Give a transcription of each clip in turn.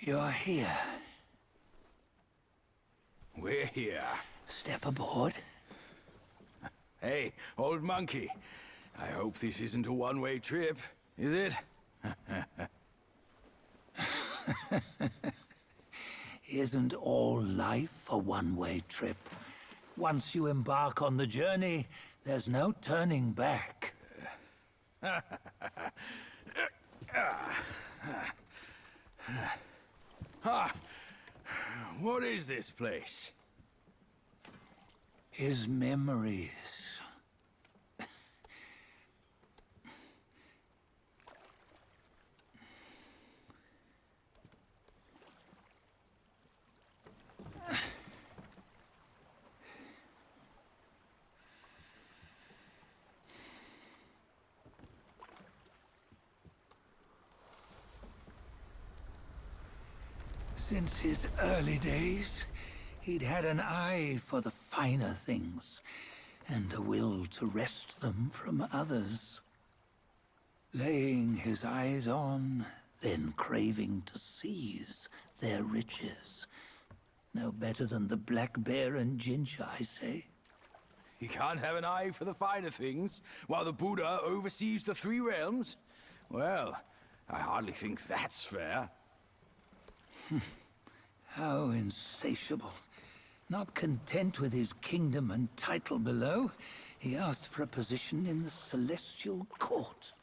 You're here. We're here. Step aboard. Hey, old monkey. I hope this isn't a one-way trip, is it? Isn't all life a one-way trip? Once you embark on the journey, there's no turning back. What is this place? His memories. Since his early days, he'd had an eye for the finer things, and a will to wrest them from others. Laying his eyes on, then craving to seize their riches. No better than the Black Bear and Jinch, I say. You can't have an eye for the finer things, while the Buddha oversees the three realms? Well, I hardly think that's fair. How insatiable. Not content with his kingdom and title below, he asked for a position in the Celestial Court.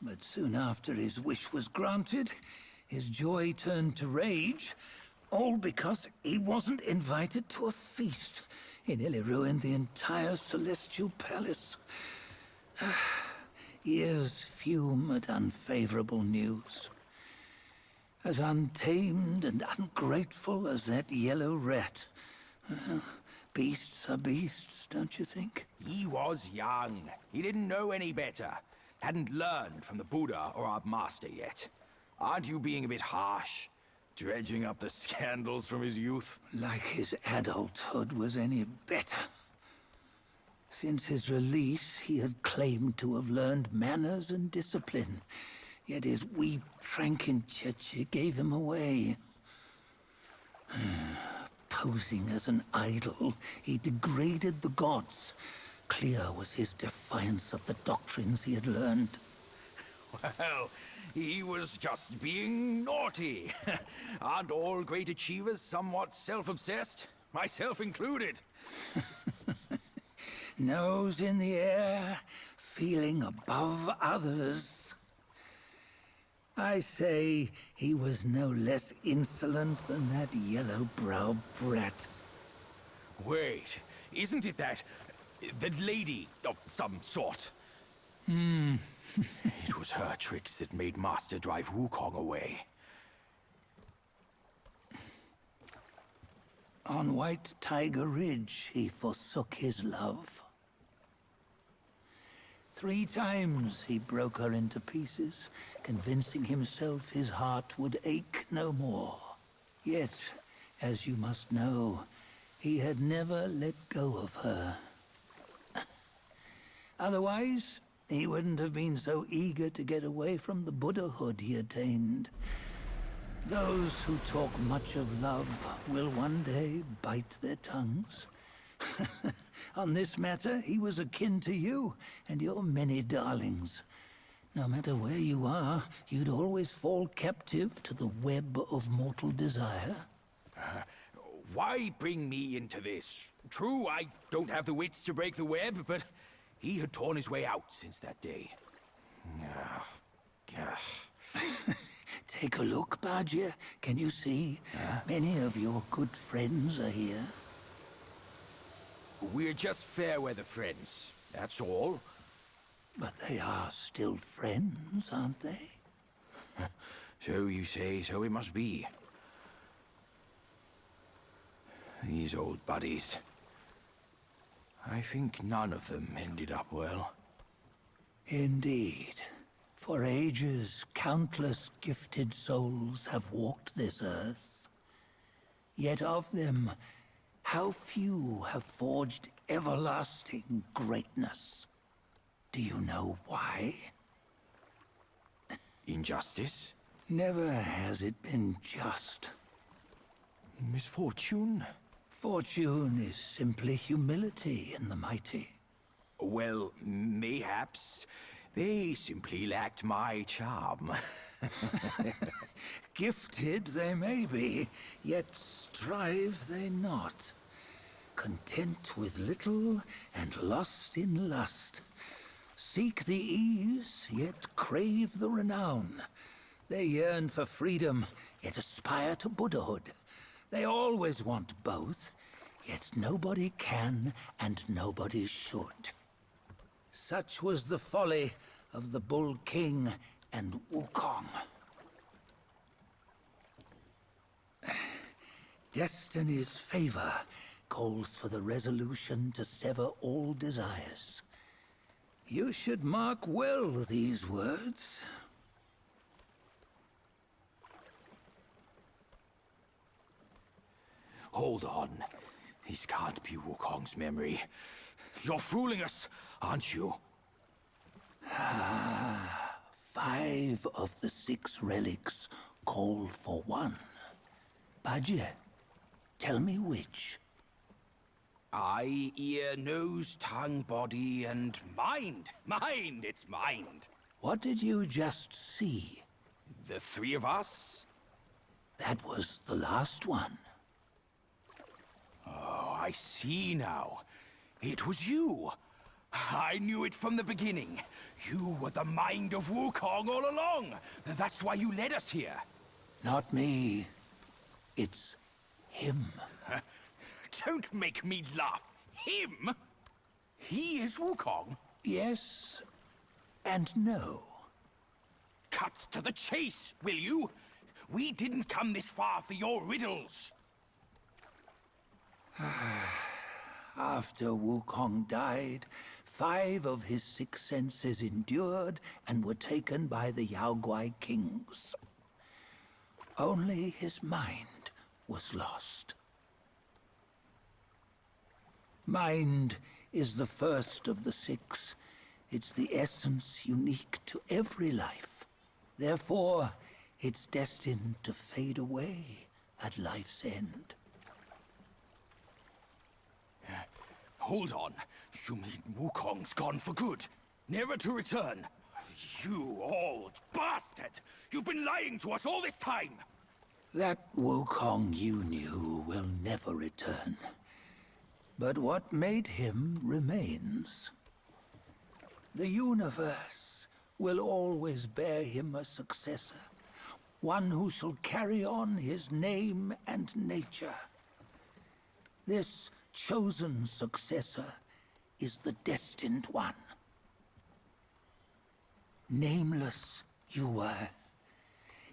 But soon after his wish was granted, his joy turned to rage, all because he wasn't invited to a feast. He nearly ruined the entire Celestial Palace. Ears fume at unfavorable news. As untamed and ungrateful as that yellow rat. Beasts are beasts, don't you think? He was young. He didn't know any better. Hadn't learned from the Buddha or our master yet. Aren't you being a bit harsh? Dredging up the scandals from his youth? Like his adulthood was any better. Since his release, he had claimed to have learned manners and discipline. Yet his weak Frankenchurch gave him away. Posing as an idol, he degraded the gods. Clear was his defiance of the doctrines he had learned. Well, he was just being naughty. Aren't all great achievers somewhat self-obsessed? Myself included. Nose in the air, feeling above others. I say he was no less insolent than that yellow-browed brat. Wait, isn't it that lady of some sort? It was her tricks that made Master drive Wukong away. On White Tiger Ridge, he forsook his love. 3 times he broke her into pieces, convincing himself his heart would ache no more. Yet, as you must know, he had never let go of her. Otherwise, he wouldn't have been so eager to get away from the Buddhahood he attained. Those who talk much of love will one day bite their tongues. On this matter, he was akin to you and your many darlings. No matter where you are, you'd always fall captive to the web of mortal desire. Why bring me into this? True, I don't have the wits to break the web, but he had torn his way out since that day. Take a look, Bajie. Can you see? Many of your good friends are here. We're just fair-weather friends, that's all. But they are still friends, aren't they? So you say, so it must be. These old buddies. I think none of them ended up well. Indeed. For ages, countless gifted souls have walked this earth. Yet of them, how few have forged everlasting greatness? Do you know why? Injustice? Never has it been just. Misfortune? Fortune is simply humility in the mighty. Well, mayhaps they simply lacked my charm. Gifted they may be, yet strive they not. Content with little and lost in lust. Seek the ease, yet crave the renown. They yearn for freedom, yet aspire to Buddhahood. They always want both, yet nobody can and nobody should. Such was the folly of the Bull King and Wukong. Destiny's favor calls for the resolution to sever all desires. You should mark well these words. Hold on. This can't be Wukong's memory. You're fooling us, aren't you? 5 of the 6 relics call for one. Bajie, tell me which. Eye, ear, nose, tongue, body, and mind. Mind, it's mind. What did you just see? The 3 of us? That was the last one. Oh, I see now. It was you. I knew it from the beginning. You were the mind of Wukong all along. That's why you led us here. Not me. It's him. Don't make me laugh. Him? He is Wukong? Yes and no. Cut to the chase, will you? We didn't come this far for your riddles. After Wukong died, 5 of his 6 senses endured and were taken by the Yaoguai kings. Only his mind was lost. Mind is the first of the 6. It's the essence unique to every life. Therefore, it's destined to fade away at life's end. Hold on. You mean Wukong's gone for good? Never to return? You old bastard! You've been lying to us all this time! That Wukong you knew will never return. But what made him remains. The universe will always bear him a successor. One who shall carry on his name and nature. This chosen successor is the destined one. Nameless you were,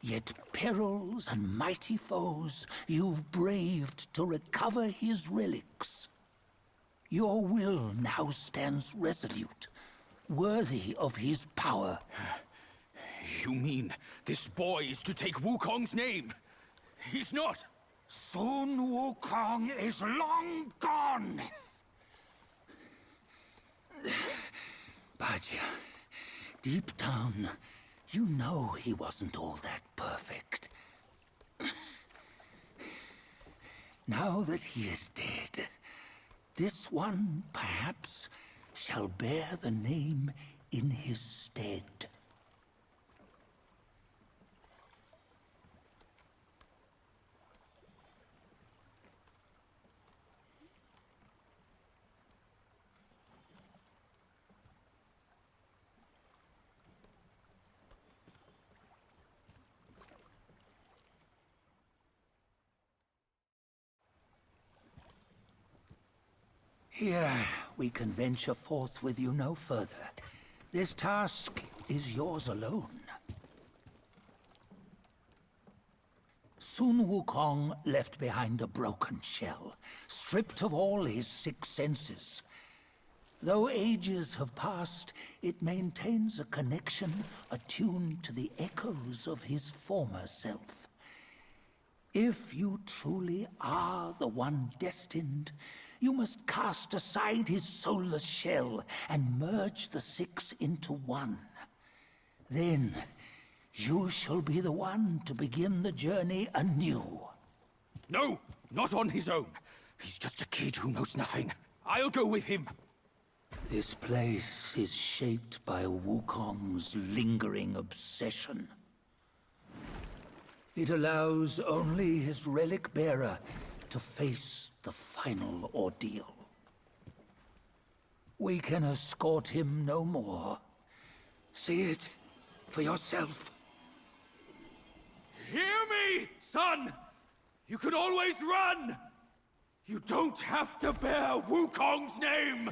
yet perils and mighty foes you've braved to recover his relics. Your will now stands resolute, worthy of his power. You mean this boy is to take Wukong's name? He's not! Sun Wukong is long gone! Bajie, deep down, you know he wasn't all that perfect. Now that he is dead, this one, perhaps, shall bear the name in his stead. Here, we can venture forth with you no further. This task is yours alone. Sun Wukong left behind a broken shell, stripped of all his 6 senses. Though ages have passed, it maintains a connection attuned to the echoes of his former self. If you truly are the one destined, you must cast aside his soulless shell and merge the 6 into one. Then, You shall be the one to begin the journey anew. No, not on his own. He's just a kid who knows nothing. I'll go with him. This place is shaped by Wukong's lingering obsession. It allows only his relic bearer to face the final ordeal. We can escort him no more. See it for yourself. Hear me, son! You can always run! You don't have to bear Wukong's name!